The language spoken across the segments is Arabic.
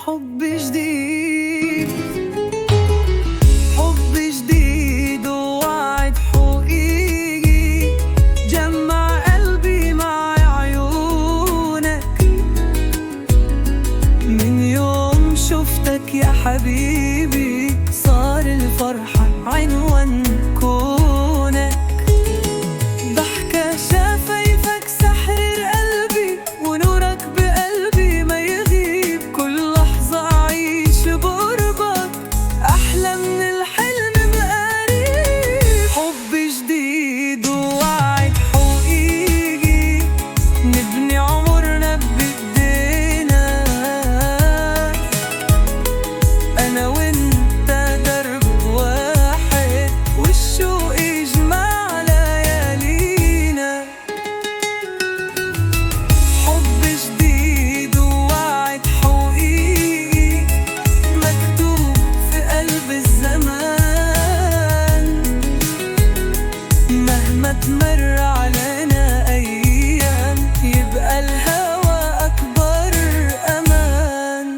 حب جديد، حب جديد ووعد حقيقي جمع قلبي مع عيونك. من يوم شفتك يا حبيبي صار الفرحة عنوان كونك. ضحكة شفايفك سحر قلبي ونورك بقلبي ما يغيب. كل لحظة أعيش بقربك أحلى من الحلم بقريب. حب جديد ووعد حقيقي نبني عمرنا بإيدينا، أنا وإنت درب واحد والشوق يجمع ليالينا. حب جديد ووعد حقيقي مكتوب في قلب الزمان. مهما تمر علينا أيام يبقى الهوى أكبر أمان.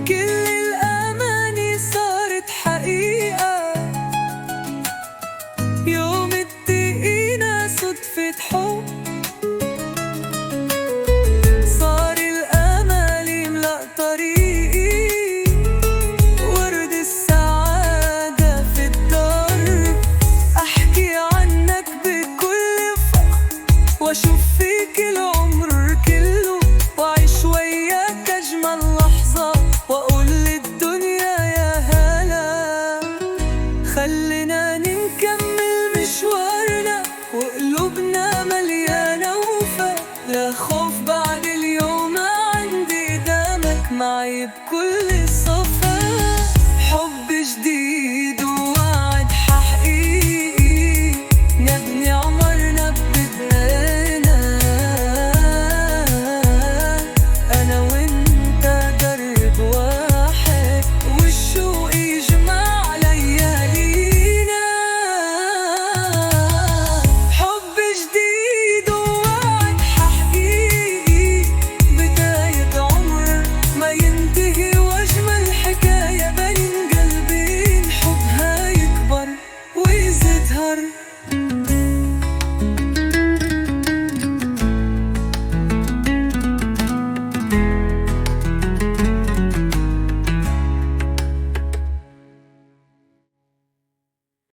كل الأماني صارت حقيقة يوم اتقينا صدفة حب. صار الأمل يملأ طريقي ورد السعادة في الدار. أحكي عنك بكل فخر وأشوف فيك العمر كله وأعيش وياك أجمل لحظة وأقول للدنيا يا هلا. خلينا نكمل مشوار